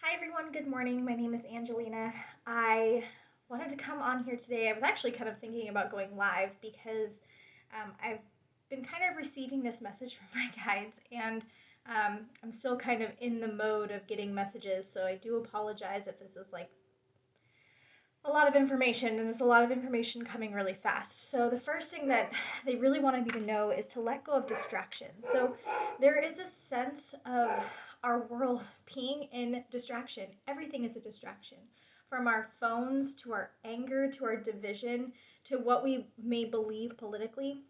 Hi everyone, good morning. My name is Angelina. I wanted to come on here today. I was actually kind of thinking about going live because I've been kind of receiving this message from my guides, and I'm still kind of in the mode of getting messages, so I do apologize if this is like a lot of information, and there's a lot of information coming really fast. So the first thing that they really wanted me to know is to let go of distraction. So there is a sense of our world being in distraction. Everything is a distraction. From our phones to our anger to our division to what we may believe politically,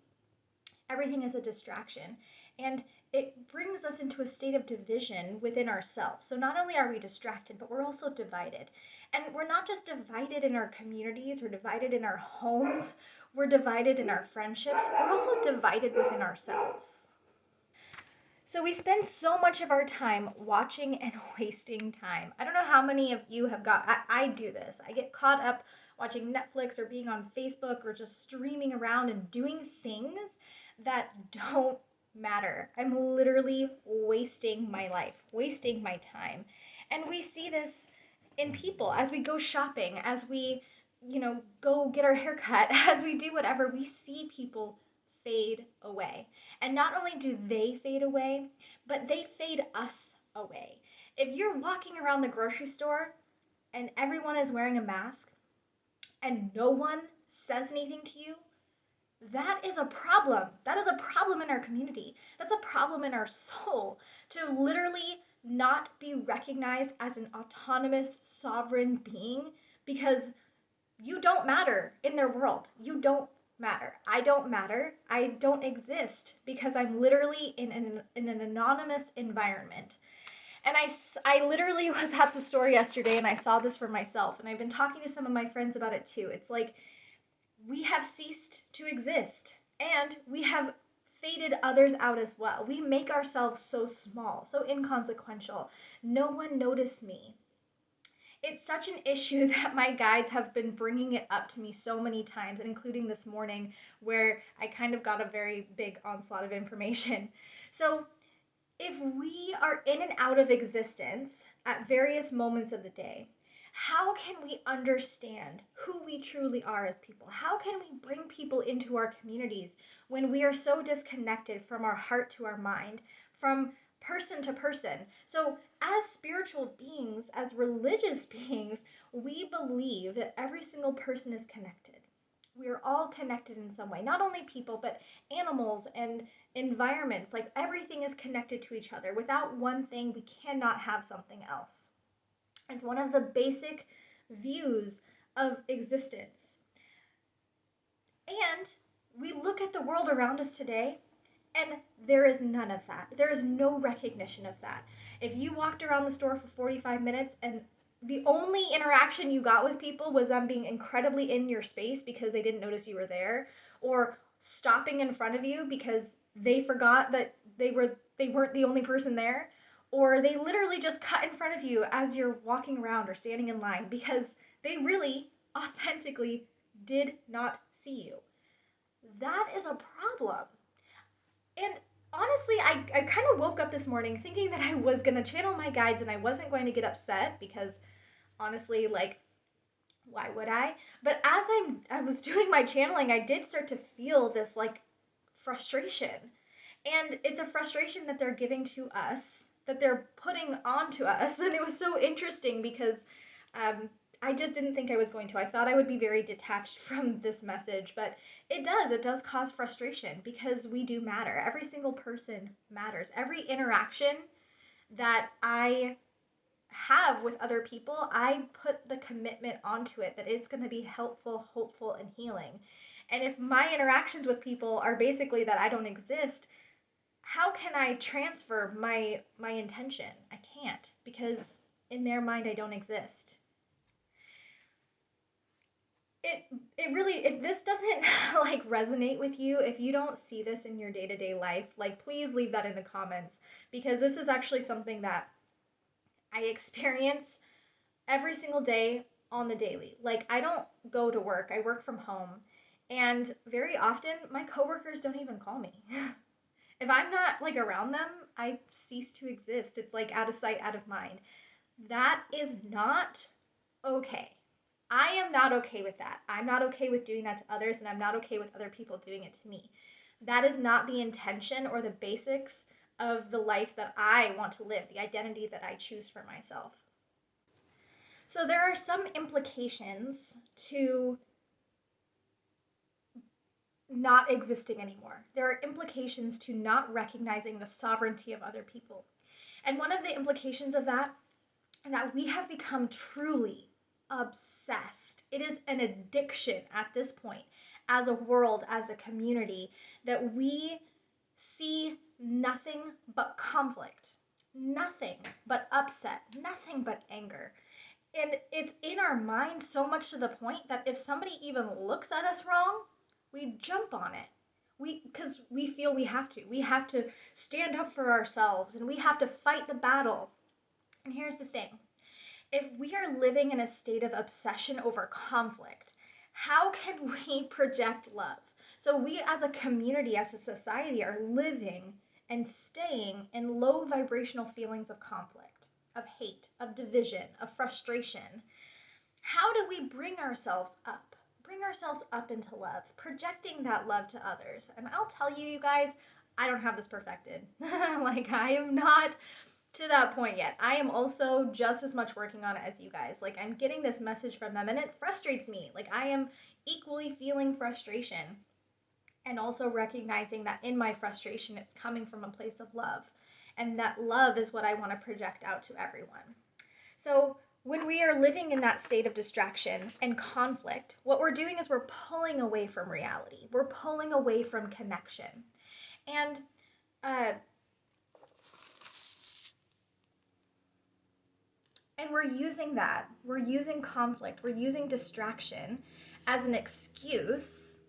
everything is a distraction. And it brings us into a state of division within ourselves. So not only are we distracted, but we're also divided. And we're not just divided in our communities, we're divided in our homes, we're divided in our friendships, we're also divided within ourselves. So we spend so much of our time watching and wasting time. I don't know how many of you have I do this. I get caught up watching Netflix or being on Facebook or just streaming around and doing things that don't matter. I'm literally wasting my life, wasting my time. And we see this in people as we go shopping, as we, go get our hair cut, as we do whatever, we see people fade away. And not only do they fade away, but they fade us away. If you're walking around the grocery store and everyone is wearing a mask and no one says anything to you, that is a problem. That is a problem in our community. That's a problem in our soul to literally not be recognized as an autonomous, sovereign being because you don't matter in their world. You don't matter. I don't matter. I don't exist because I'm literally in an anonymous environment. And I literally was at the store yesterday and I saw this for myself. And I've been talking to some of my friends about it too. It's like we have ceased to exist and we have faded others out as well. We make ourselves so small, so inconsequential. No one noticed me. It's such an issue that my guides have been bringing it up to me so many times, and including this morning where I kind of got a very big onslaught of information. So, if we are in and out of existence at various moments of the day, how can we understand who we truly are as people? How can we bring people into our communities when we are so disconnected from our heart to our mind, from person to person? So, as spiritual beings, as religious beings, we believe that every single person is connected. We are all connected in some way. Not only people, but animals and environments. Like everything is connected to each other. Without one thing, we cannot have something else. It's one of the basic views of existence. And we look at the world around us today, and there is none of that. There is no recognition of that. If you walked around the store for 45 minutes and the only interaction you got with people was them being incredibly in your space because they didn't notice you were there, or stopping in front of you because they forgot that they weren't the only person there, or they literally just cut in front of you as you're walking around or standing in line because they really authentically did not see you. That is a problem. And honestly, I kind of woke up this morning thinking that I was going to channel my guides and I wasn't going to get upset because honestly, like, why would I? But as I was doing my channeling, I did start to feel this like frustration. And it's a frustration that they're giving to us, that they're putting onto us. And it was so interesting because I just didn't think I was going to. I thought I would be very detached from this message, but it does cause frustration because we do matter. Every single person matters. Every interaction that I have with other people, I put the commitment onto it that it's going to be helpful, hopeful, and healing. And if my interactions with people are basically that I don't exist, how can I transfer my intention? I can't because in their mind I don't exist. it it really, if this doesn't like resonate with you, if you don't see this in your day-to-day life, like please leave that in the comments because this is actually something that I experience every single day on the daily. Like I don't go to work, I work from home, and very often my coworkers don't even call me. If I'm not like around them, I cease to exist. It's like out of sight, out of mind. That is not okay. I am not okay with that. I'm not okay with doing that to others, and I'm not okay with other people doing it to me. That is not the intention or the basics of the life that I want to live, the identity that I choose for myself. So, there are some implications to not existing anymore. There are implications to not recognizing the sovereignty of other people. And one of the implications of that is that we have become truly obsessed. It is an addiction at this point, as a world, as a community, that we see nothing but conflict, nothing but upset, nothing but anger. And it's in our mind so much to the point that if somebody even looks at us wrong, we jump on it. Because we feel we have to. We have to stand up for ourselves and we have to fight the battle. And here's the thing, if we are living in a state of obsession over conflict, how can we project love? So, we as a community, as a society, are living and staying in low vibrational feelings of conflict, of hate, of division, of frustration. How do we bring ourselves up? Bring ourselves up into love, projecting that love to others. And I'll tell you, you guys, I don't have this perfected. Like, I am not to that point yet. I am also just as much working on it as you guys. Like, I'm getting this message from them and it frustrates me. Like, I am equally feeling frustration and also recognizing that in my frustration, it's coming from a place of love. And that love is what I want to project out to everyone. So, when we are living in that state of distraction and conflict, what we're doing is we're pulling away from reality. We're pulling away from connection. And uh, And we're using that. We're using conflict. We're using distraction as an excuse.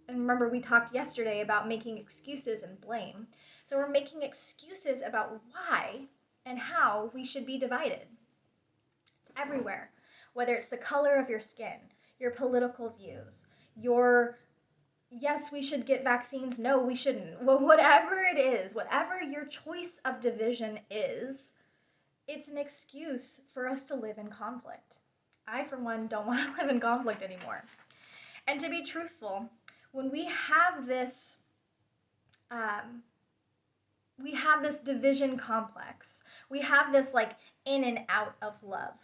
And remember, we talked yesterday about making excuses and blame. So we're making excuses about why and how we should be divided. It's everywhere. Whether it's the color of your skin, your political views, your yes, we should get vaccines, no, we shouldn't. Well, whatever it is, whatever your choice of division is, it's an excuse for us to live in conflict. I, for one, don't want to live in conflict anymore. And to be truthful, when um, we have this division complex. We have this like in and out of love.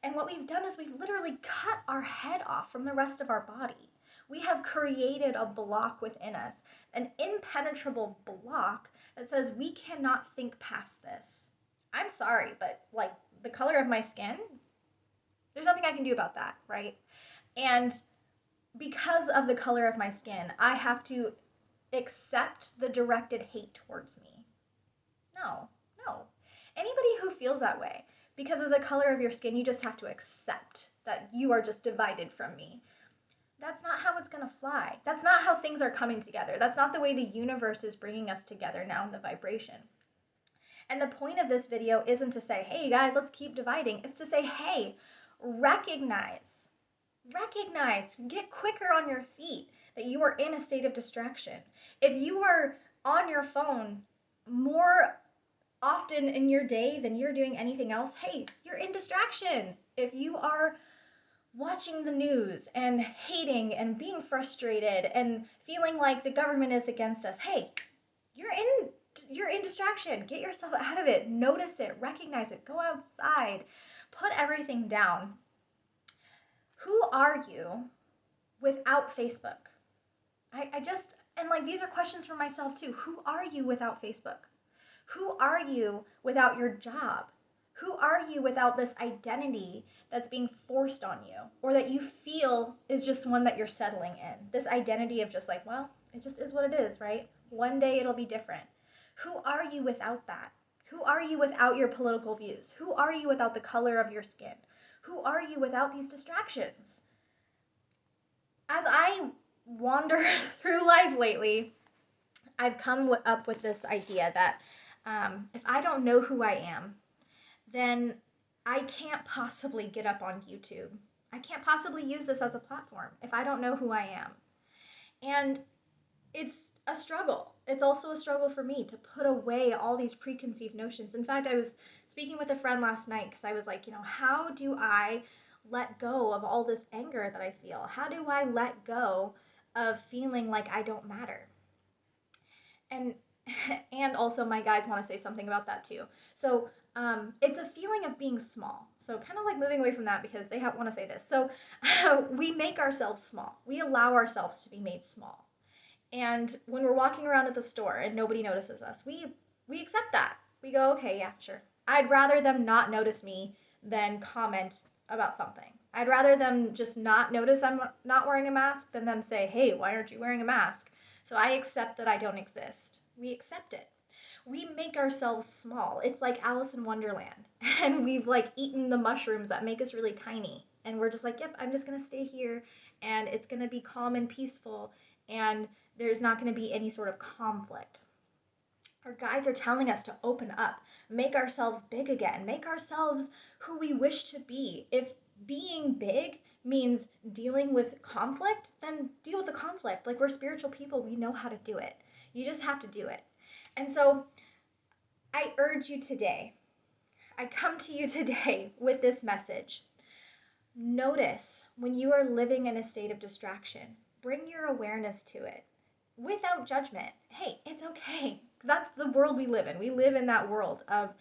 And what we've done is we've literally cut our head off from the rest of our body. We have created a block within us, an impenetrable block that says we cannot think past this. I'm sorry, but like the color of my skin, there's nothing I can do about that, right? And because of the color of my skin, I have to accept the directed hate towards me. No, no. Anybody who feels that way, because of the color of your skin, you just have to accept that you are just divided from me. That's not how it's going to fly. That's not how things are coming together. That's not the way the universe is bringing us together now in the vibration. And the point of this video isn't to say, hey guys, let's keep dividing. It's to say, hey, recognize, get quicker on your feet that you are in a state of distraction. If you are on your phone more often in your day than you're doing anything else, hey, you're in distraction. If you are watching the news and hating and being frustrated and feeling like the government is against us, hey, you're in distraction. Get yourself out of it. Notice it, recognize it, go outside, put everything down. Who are you without Facebook? And like these are questions for myself too. Who are you without Facebook? Who are you without your job? Who are you without this identity that's being forced on you or that you feel is just one that you're settling in? This identity of just like, well, it just is what it is, right? One day it'll be different. Who are you without that? Who are you without your political views? Who are you without the color of your skin? Who are you without these distractions? As I wander through life lately, I've come up with this idea that if I don't know who I am, then I can't possibly get up on YouTube. I can't possibly use this as a platform if I don't know who I am. And it's a struggle. It's also a struggle for me to put away all these preconceived notions. In fact, I was speaking with a friend last night because I was like, how do I let go of all this anger that I feel? How do I let go of feeling like I don't matter? And and also my guides want to say something about that too. So it's a feeling of being small. So kind of like moving away from that because they want to say this. So we make ourselves small. We allow ourselves to be made small. And when we're walking around at the store and nobody notices us, we accept that. We go, okay, yeah, sure. I'd rather them not notice me than comment about something. I'd rather them just not notice I'm not wearing a mask than them say, hey, why aren't you wearing a mask? So I accept that I don't exist. We accept it. We make ourselves small. It's like Alice in Wonderland. And we've like eaten the mushrooms that make us really tiny. And we're just like, yep, I'm just going to stay here and it's going to be calm and peaceful. And there's not going to be any sort of conflict. Our guides are telling us to open up, make ourselves big again, make ourselves who we wish to be. If being big means dealing with conflict, then deal with the conflict. Like, we're spiritual people, we know how to do it. You just have to do it. And so I urge you today, I come to you today with this message. Notice when you are living in a state of distraction. Bring your awareness to it without judgment. Hey, it's okay. That's the world we live in. We live in that world of,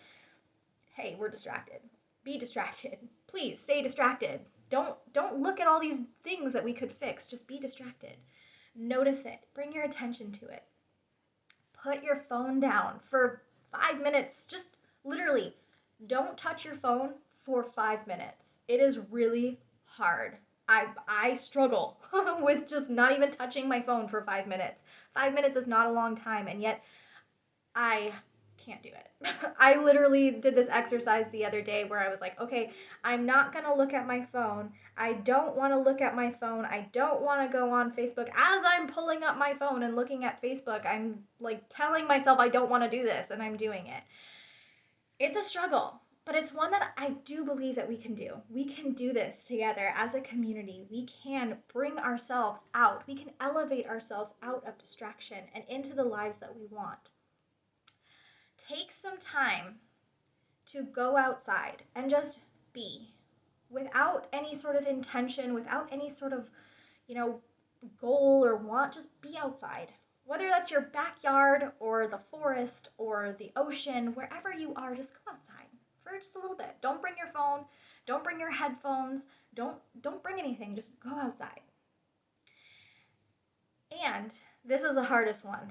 hey, we're distracted. Be distracted. Please stay distracted. Don't look at all these things that we could fix. Just be distracted. Notice it. Bring your attention to it. Put your phone down for 5 minutes. Just literally don't touch your phone for 5 minutes. It is really hard. I struggle with just not even touching my phone for 5 minutes. 5 minutes is not a long time, and yet I can't do it. I literally did this exercise the other day where I was like, okay, I'm not going to look at my phone. I don't want to look at my phone. I don't want to go on Facebook. As I'm pulling up my phone and looking at Facebook, I'm like telling myself I don't want to do this, and I'm doing it. It's a struggle, but it's one that I do believe that we can do. We can do this together as a community. We can bring ourselves out. We can elevate ourselves out of distraction and into the lives that we want. Take some time to go outside and just be without any sort of intention, without any sort of, goal or want. Just be outside. Whether that's your backyard or the forest or the ocean, wherever you are, just go outside for just a little bit. Don't bring your phone. Don't bring your headphones. Don't bring anything. Just go outside. And this is the hardest one.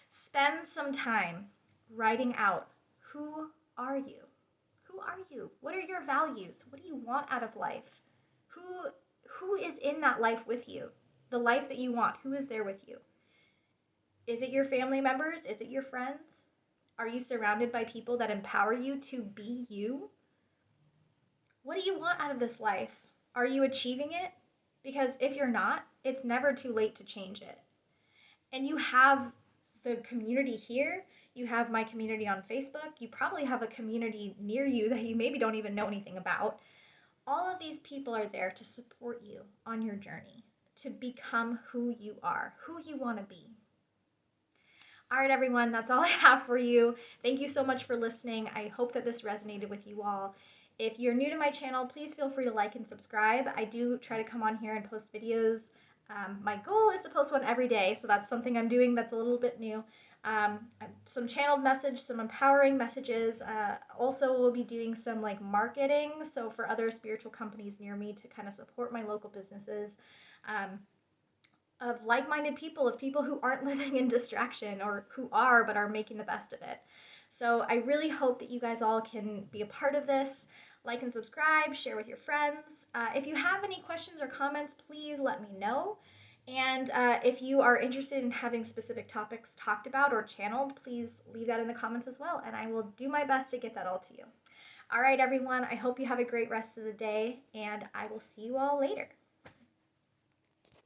Spend some time writing out, who are you? Who are you? What are your values? What do you want out of life? Who is in that life with you? The life that you want, who is there with you? Is it your family members? Is it your friends? Are you surrounded by people that empower you to be you? What do you want out of this life? Are you achieving it? Because if you're not, it's never too late to change it. And you have the community here. You have my community on Facebook. You probably have a community near you that you maybe don't even know anything about. All of these people are there to support you on your journey to become who you are, who you want to be. All right, everyone, that's all I have for you. Thank you so much for listening. I hope that this resonated with you all. If you're new to my channel, please feel free to like and subscribe. I do try to come on here and post videos. My goal is to post one every day, so that's something I'm doing that's a little bit new. Some channeled message, some empowering messages. Also, we'll be doing some like marketing, so for other spiritual companies near me to kind of support my local businesses. Of like-minded people, of people who aren't living in distraction or who are but are making the best of it. So I really hope that you guys all can be a part of this. Like and subscribe, share with your friends. If you have any questions or comments, please let me know. And if you are interested in having specific topics talked about or channeled, please leave that in the comments as well, and I will do my best to get that all to you. All right, everyone, I hope you have a great rest of the day, and I will see you all later.